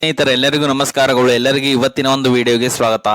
ಸ್ನೇಹಿತರೆ ಎಲ್ಲರಿಗೂ ನಮಸ್ಕಾರಗಳು. ಎಲ್ಲರಿಗೂ ಇವತ್ತಿನ ಒಂದು ವಿಡಿಯೋಗೆ ಸ್ವಾಗತ.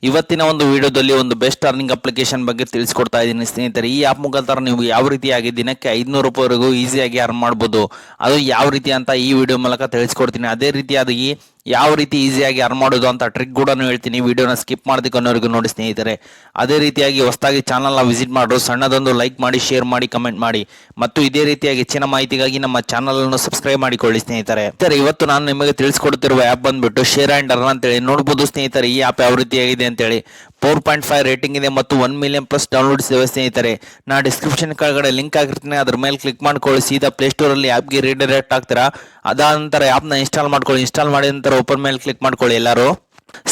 ಇವತ್ತಿನ ಒಂದು ವಿಡಿಯೋದಲ್ಲಿ ಒಂದು ಬೆಸ್ಟ್ ಅರ್ನಿಂಗ್ ಅಪ್ಲಿಕೇಶನ್ ಬಗ್ಗೆ ತಿಳಿಸ್ಕೊಡ್ತಾ ಇದ್ದೀನಿ ಸ್ನೇಹಿತರೆ. ಈ ಆಪ್ ಮುಖಾಂತರ ನೀವು ಯಾವ ರೀತಿಯಾಗಿ ದಿನಕ್ಕೆ 500 ರೂಪಾಯಿವರೆಗೂ ಈಸಿಯಾಗಿ ಅರ್ನ್ ಮಾಡ್ಬೋದು. ಅದು ಯಾವ ರೀತಿ ಅಂತ ಈ ವಿಡಿಯೋ ಮೂಲಕ ತಿಳಿಸ್ಕೊಡ್ತೀನಿ. ಅದೇ ರೀತಿಯಾಗಿ ಯಾವ ರೀತಿ ಈಸಿಯಾಗಿ ಅರ್ನ್ ಮಾಡೋದು ಅಂತ ಟ್ರಿಕ್ ಕೂಡ ಹೇಳ್ತೀನಿ. ವಿಡಿಯೋನ ಸ್ಕಿಪ್ ಮಾಡ್ದಕ್ಕನ್ನೋರಿಗೂ ನೋಡಿ ಸ್ನೇಹಿತರೆ. ಅದೇ ರೀತಿಯಾಗಿ ಹೊಸದಾಗಿ ಚಾನಲ್ನ ವಿಸಿಟ್ ಮಾಡೋರು ಸಣ್ಣದೊಂದು ಲೈಕ್ ಮಾಡಿ, ಶೇರ್ ಮಾಡಿ, ಕಮೆಂಟ್ ಮಾಡಿ ಮತ್ತು ಇದೇ ರೀತಿಯಾಗಿ ಹೆಚ್ಚಿನ ಮಾಹಿತಿಗಾಗಿ ನಮ್ಮ ಚಾನಲ್ ಅನ್ನು ಸಬ್ಸ್ಕ್ರೈಬ್ ಮಾಡಿಕೊಳ್ಳಿ ಸ್ನೇಹಿತರೆ. ಇವತ್ತು ನಾನು ನಿಮಗೆ ತಿಳಿಸ್ಕೊಡ್ತಿರುವ ಆ್ಯಪ್ ಬಂದ್ಬಿಟ್ಟು ಶೇರ್ ಆ್ಯಂಡ್ ಅರ್ನ್ ಅಂತೇಳಿ. ನೋಡ್ಬೋದು ಸ್ನೇಹಿತರೆ ಈ ಆ್ಯಪ್ ಯಾವ ರೀತಿಯಾಗಿದೆ ಅಂತೇಳಿ. 4.5 ರೇಟಿಂಗ್ ಇದೆ ಮತ್ತು 1 ಮಿಲಿಯನ್ ಪ್ಲಸ್ ಡೌನ್ಲೋಡ್ಸ್ ಇವೆ ಸ್ನೇಹಿತರೆ. ನಾ ಡಿಸ್ಕ್ರಿಪ್ಷನ್ ಕೆಳಗಡೆ ಲಿಂಕ್ ಆಗಿರ್ತೀನಿ, ಅದ್ರ ಮೇಲೆ ಕ್ಲಿಕ್ ಮಾಡ್ಕೊಳ್ಳಿ. ಸೀದಾ ಪ್ಲೇಸ್ಟೋರಲ್ಲಿ ಆ್ಯಪ್ಗೆ ರೀಡೈರೆಕ್ಟ್ ಆಗ್ತೀರಾ. ಅದಾದ ನಂತರ ಆ್ಯಪ್ನ ಇನ್ಸ್ಟಾಲ್ ಮಾಡ್ಕೊಳ್ಳಿ. ಇನ್ಸ್ಟಾಲ್ ಮಾಡಿದ ನಂತರ ಓಪನ್ ಮೇಲೆ ಕ್ಲಿಕ್ ಮಾಡ್ಕೊಳ್ಳಿ ಎಲ್ಲರೂ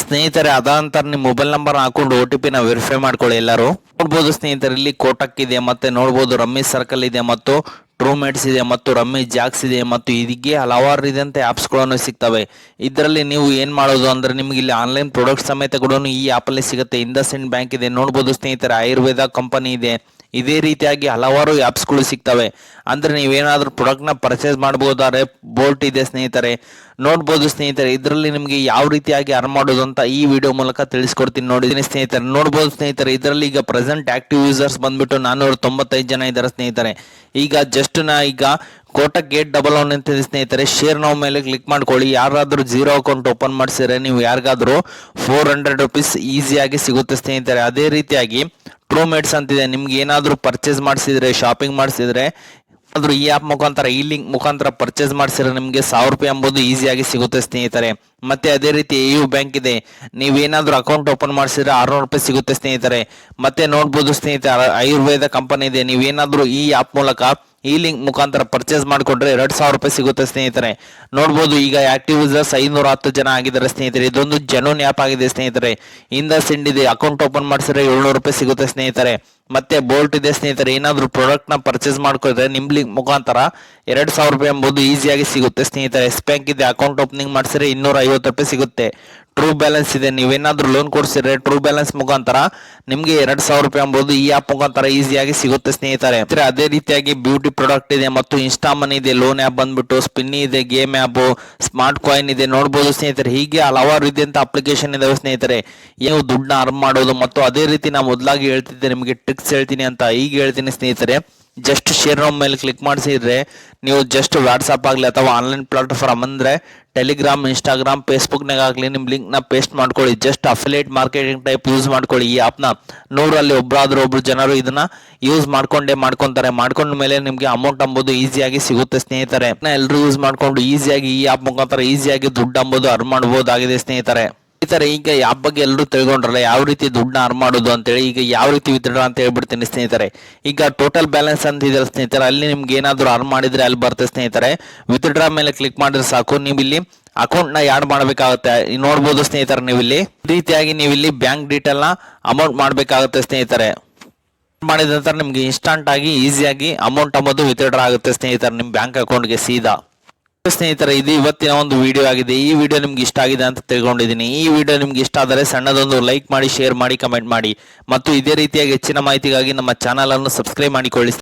ಸ್ನೇಹಿತರೆ. ಅದಾದ ನಂತರ ನಿಮ್ಮ ಮೊಬೈಲ್ ನಂಬರ್ ಹಾಕೊಂಡು OTP ನ ವೆರಿಫೈ ಮಾಡ್ಕೊಳ್ಳಿ ಎಲ್ಲರೂ. ನೋಡ್ಬೋದು ಸ್ನೇಹಿತರೆ ಇಲ್ಲಿ ಕೋಟಕ್ ಇದೆ, ಮತ್ತೆ ನೋಡ್ಬೋದು ರಮ್ಮಿ ಸರ್ಕಲ್ ಇದೆ, ಮತ್ತು ಟ್ರೂ ಮೇಟ್ಸ್ ಇದೆ, ಮತ್ತು ರಮ್ಮಿ ಜಾಕ್ಸ್ ಇದೆ, ಮತ್ತು ಇದಕ್ಕೆ ಹಲವಾರು ಇದಂತೆ ಆ್ಯಪ್ಸ್ಗಳನ್ನು ಸಿಗ್ತವೆ. ಇದರಲ್ಲಿ ನೀವು ಏನು ಮಾಡೋದು ಅಂದರೆ ನಿಮಗೆ ಇಲ್ಲಿ ಆನ್ಲೈನ್ ಪ್ರಾಡಕ್ಟ್ ಸಮೇತ ಕೂಡ ಈ ಆ್ಯಪಲ್ಲಿ ಸಿಗುತ್ತೆ. ಇಂಡಸ್ಇಂಡ್ ಬ್ಯಾಂಕ್ ಇದೆ, ನೋಡ್ಬೋದು ಸ್ನೇಹಿತರೆ ಆಯುರ್ವೇದ ಕಂಪನಿ ಇದೆ. ಇದೇ ರೀತಿಯಾಗಿ ಹಲವಾರು ಆ್ಯಪ್ಸ್ಗಳು ಸಿಗ್ತವೆ. ಅಂದರೆ ನೀವೇನಾದರೂ ಪ್ರಾಡಕ್ಟ್ನ ಪರ್ಚೇಸ್ ಮಾಡ್ಬೋದಾದ್ರೆ ಬೋಲ್ಟ್ ಇದೆ ಸ್ನೇಹಿತರೆ. ನೋಡ್ಬೋದು ಸ್ನೇಹಿತರೆ ಇದರಲ್ಲಿ ನಿಮಗೆ ಯಾವ ರೀತಿಯಾಗಿ ಅರ್ನ್ ಮಾಡೋದು ಅಂತ ಈ ವಿಡಿಯೋ ಮೂಲಕ ತಿಳಿಸ್ಕೊಡ್ತೀನಿ. ನೋಡಿದ್ದೀನಿ ಸ್ನೇಹಿತರೆ. ನೋಡ್ಬೋದು ಸ್ನೇಹಿತರೆ ಇದರಲ್ಲಿ ಈಗ ಪ್ರೆಸೆಂಟ್ ಆಕ್ಟಿವ್ ಯೂಸರ್ಸ್ ಬಂದ್ಬಿಟ್ಟು 495 ಜನ ಇದ್ದಾರೆ ಸ್ನೇಹಿತರೆ. ಈಗ ಜಸ್ಟ್ ಈಗ ಕೋಟಕ್ 811 ಅಂತಿದೆ ಸ್ನೇಹಿತರೆ. ಶೇರ್ ನಾವು ಮೇಲೆ ಕ್ಲಿಕ್ ಮಾಡ್ಕೊಳ್ಳಿ. ಯಾರಾದರೂ 0 ಅಕೌಂಟ್ ಓಪನ್ ಮಾಡಿಸಿದ್ರೆ ನೀವು ಯಾರಿಗಾದರೂ 400 ರೂಪೀಸ್ ಈಸಿಯಾಗಿ ಸಿಗುತ್ತೆ ಸ್ನೇಹಿತರೆ. ಅದೇ ರೀತಿಯಾಗಿ ಟ್ರೂ ಮೇಟ್ಸ್ ಅಂತಿದೆ. ನಿಮ್ಗೆ ಏನಾದರೂ ಪರ್ಚೇಸ್ ಮಾಡಿಸಿದ್ರೆ, ಶಾಪಿಂಗ್ ಮಾಡಿಸಿದ್ರೆ ಆದರೂ ಈ ಆ್ಯಪ್ ಮುಖಾಂತರ, ಈ ಲಿಂಕ್ ಮುಖಾಂತರ ಪರ್ಚೇಸ್ ಮಾಡಿಸಿದ್ರೆ ನಿಮಗೆ 1000 ರೂಪಾಯಿ ಎಂಬುದು ಈಸಿಯಾಗಿ ಸಿಗುತ್ತೆ ಸ್ನೇಹಿತರೆ. ಮತ್ತೆ ಅದೇ ರೀತಿ AU ಬ್ಯಾಂಕ್ ಇದೆ. ನೀವೇನಾದರೂ ಅಕೌಂಟ್ ಓಪನ್ ಮಾಡಿಸಿದ್ರೆ 600 ರೂಪಾಯಿ ಸಿಗುತ್ತೆ ಸ್ನೇಹಿತರೆ. ಮತ್ತೆ ನೋಡ್ಬೋದು ಸ್ನೇಹಿತರೆ ಆಯುರ್ವೇದ ಕಂಪನಿ ಇದೆ. ನೀವೇನಾದರೂ ಈ ಆ್ಯಪ್ ಮೂಲಕ, ಈ ಲಿಂಕ್ ಮುಖಾಂತರ ಪರ್ಚೇಸ್ ಮಾಡಿಕೊಂಡ್ರೆ 2000 ರೂಪಾಯಿ ಸಿಗುತ್ತೆ ಸ್ನೇಹಿತರೆ. ನೋಡ್ಬೋದು ಈಗ ಆಕ್ಟಿವ್ ಯೂಸರ್ಸ್ 510 ಜನ ಆಗಿದ್ದಾರೆ ಸ್ನೇಹಿತರೆ. ಇದೊಂದು ಜೆನ್ಯೂನ್ ಆ್ಯಪ್ ಆಗಿದೆ ಸ್ನೇಹಿತರೆ. ಇಂಡಸ್ಇಂಡ್ ಇದೆ, ಅಕೌಂಟ್ ಓಪನ್ ಮಾಡಿಸಿದ್ರೆ 700 ರೂಪಾಯಿ ಸಿಗುತ್ತೆ ಸ್ನೇಹಿತರೆ. ಮತ್ತೆ ಬೋಲ್ಟ್ ಇದೆ ಸ್ನೇಹಿತರೆ. ಏನಾದರೂ ಪ್ರಾಡಕ್ಟ್ನ ಪರ್ಚೇಸ್ ಮಾಡ್ಕೊಂಡ್ರೆ ನಿಮ್ಮ ಲಿಂಕ್ ಮುಖಾಂತರ 2000 ರೂಪಾಯಿ ಎಂಬುದು ಈಸಿಯಾಗಿ ಸಿಗುತ್ತೆ ಸ್ನೇಹಿತರೆ. ಎಸ್ ಬ್ಯಾಂಕ್ ಇದೆ, ಅಕೌಂಟ್ ಓಪನಿಂಗ್ ಮಾಡಿಸಿದ್ರೆ 250 ರೂಪಾಯಿ ಸಿಗುತ್ತೆ. ಟ್ರೂ ಬ್ಯಾಲೆನ್ಸ್ ಇದೆ. ನೀವೇನಾದ್ರೂ ಲೋನ್ ಕೊಡಿಸಿದ್ರೆ ಟ್ರೂ ಬ್ಯಾಲೆನ್ಸ್ ಮುಖಾಂತರ ನಿಮಗೆ 2000 ರೂಪಾಯಿ ಎಂಬುದು ಈ ಆ್ಯಪ್ ಮುಖಾಂತರ ಈಸಿಯಾಗಿ ಸಿಗುತ್ತೆ ಸ್ನೇಹಿತರೆ. ಅದೇ ರೀತಿಯಾಗಿ ಬ್ಯೂಟಿ ಪ್ರಾಡಕ್ಟ್ ಇದೆ, ಮತ್ತು ಇನ್ಸ್ಟಾ ಮನಿ ಇದೆ, ಲೋನ್ ಆ್ಯಪ್ ಬಂದ್ಬಿಟ್ಟು ಸ್ಪಿನ್ನಿ ಇದೆ, ಗೇಮ್ ಆ್ಯಪ್, ಸ್ಮಾರ್ಟ್ ಕಾಯಿನ್ ಇದೆ. ನೋಡ್ಬೋದು ಸ್ನೇಹಿತರೆ ಹೀಗೆ ಹಲವಾರು ರೀತಿಯಂತ ಅಪ್ಲಿಕೇಶನ್ ಇದಾವೆ ಸ್ನೇಹಿತರೆ. ನೀವು ದುಡ್ಡನ್ನ ಅರ್ನ್ ಮಾಡೋದು. ಮತ್ತು ಅದೇ ರೀತಿ ನಾ ಮೊದಲಾಗಿ ಹೇಳ್ತಿದ್ದೆ ನಿಮಗೆ ಟ್ರಿಕ್ಸ್ ಹೇಳ್ತೀನಿ ಅಂತ, ಈಗ ಹೇಳ್ತೀನಿ ಸ್ನೇಹಿತರೆ. ಜಸ್ಟ್ ಶೇರ್ ನೌ ಮೇಲೆ ಕ್ಲಿಕ್ ಮಾಡಿಸಿದ್ರೆ ನೀವು ಜಸ್ಟ್ ವಾಟ್ಸಪ್ ಆಗಲಿ ಅಥವಾ ಆನ್ಲೈನ್ ಪ್ಲಾಟ್ಫಾರ್ಮ್ ಅಂದರೆ ಟೆಲಿಗ್ರಾಮ್, ಇನ್ಸ್ಟಾಗ್ರಾಮ್, ಫೇಸ್ಬುಕ್ನಾಗ ಆಗಲಿ ನಿಮ್ಮ ಲಿಂಕ್ನ ಪೇಸ್ಟ್ ಮಾಡ್ಕೊಳ್ಳಿ. Just affiliate marketing type use ಮಾಡ್ಕೊಳ್ಳಿ ಈ ಆ್ಯಪ್ನ. ನೂರಲ್ಲಿ ಒಬ್ಬರು ಜನರು ಇದನ್ನ ಯೂಸ್ ಮಾಡ್ಕೊಂತಾರೆ. ಮಾಡ್ಕೊಂಡ ಮೇಲೆ ನಿಮಗೆ ಅಮೌಂಟ್ ಅಂಬೋದು ಈಸಿಯಾಗಿ ಸಿಗುತ್ತೆ ಸ್ನೇಹಿತರೆ. ಎಲ್ಲರೂ ಯೂಸ್ ಮಾಡ್ಕೊಂಡು ಈಸಿಯಾಗಿ ಈ ಆ್ಯಪ್ ಮುಖಾಂತರ ಈಸಿಯಾಗಿ ದುಡ್ಡು ಅಂಬೋದು ಅರ್ನ್ ಮಾಡ್ಬೋದಾಗಿದೆ ಸ್ನೇಹಿತರೆ. ಈಗ ಆ್ಯಪ್ ಬಗ್ಗೆ ಎಲ್ಲರೂ ತಿಳ್ಕೊಂಡ್ರಲ್ಲ ಯಾವ ರೀತಿ ದುಡ್ಡನ್ನ ಅರ್ನ್ ಮಾಡೋದು ಅಂತೇಳಿ. ಈಗ ಯಾವ ರೀತಿ ವಿತ್ಡ್ರಾ ಅಂತ ಹೇಳ್ಬಿಡ್ತೀನಿ ಸ್ನೇಹಿತರೆ. ಈಗ ಟೋಟಲ್ ಬ್ಯಾಲೆನ್ಸ್ ಅಂತ ಇದೆ ಸ್ನೇಹಿತರೆ, ಅಲ್ಲಿ ನಿಮ್ಗೆ ಏನಾದರೂ ಅರ್ನ್ ಮಾಡಿದ್ರೆ ಅಲ್ಲಿ ಬರುತ್ತೆ ಸ್ನೇಹಿತರೆ. ವಿತ್ಡ್ರಾ ಮೇಲೆ ಕ್ಲಿಕ್ ಮಾಡಿದ್ರೆ ಸಾಕು, ನೀವು ಇಲ್ಲಿ ಅಕೌಂಟ್ನ ಆ್ಯಡ್ ಮಾಡಬೇಕಾಗುತ್ತೆ. ನೋಡ್ಬೋದು ಸ್ನೇಹಿತರೆ ನೀವು ಇಲ್ಲಿ ರೀತಿಯಾಗಿ ನೀವು ಇಲ್ಲಿ ಬ್ಯಾಂಕ್ ಡೀಟೇಲ್ನ ಅಮೌಂಟ್ ಮಾಡಬೇಕಾಗುತ್ತೆ ಸ್ನೇಹಿತರೆ. ಮಾಡಿದ ನಂತರ ನಿಮ್ಗೆ ಇನ್ಸ್ಟಂಟ್ ಆಗಿ ಈಸಿಯಾಗಿ ಅಮೌಂಟ್ ಅಂಬೋದು ವಿತ್ಡ್ರಾ ಆಗುತ್ತೆ ಸ್ನೇಹಿತರೆ ನಿಮ್ಮ ಬ್ಯಾಂಕ್ ಅಕೌಂಟ್ಗೆ ಸೀದಾ. ಸ್ನೇಹಿತರೆ ಇದು ಇವತ್ತಿನ ಒಂದು ವಿಡಿಯೋ ಆಗಿದೆ. ಈ ವಿಡಿಯೋ ನಿಮ್ಗೆ ಇಷ್ಟ ಆಗಿದೆ ಅಂತ ತಿಳ್ಕೊಂಡಿದ್ದೀನಿ. ಈ ವಿಡಿಯೋ ನಿಮ್ಗೆ ಇಷ್ಟ ಆದರೆ ಸಣ್ಣದೊಂದು ಲೈಕ್ ಮಾಡಿ, ಶೇರ್ ಮಾಡಿ, ಕಮೆಂಟ್ ಮಾಡಿ ಮತ್ತು ಇದೇ ರೀತಿಯಾಗಿ ಹೆಚ್ಚಿನ ಮಾಹಿತಿಗಾಗಿ ನಮ್ಮ ಚಾನಲ್ ಅನ್ನು ಸಬ್ಸ್ಕ್ರೈಬ್ ಮಾಡಿಕೊಳ್ಳಿ.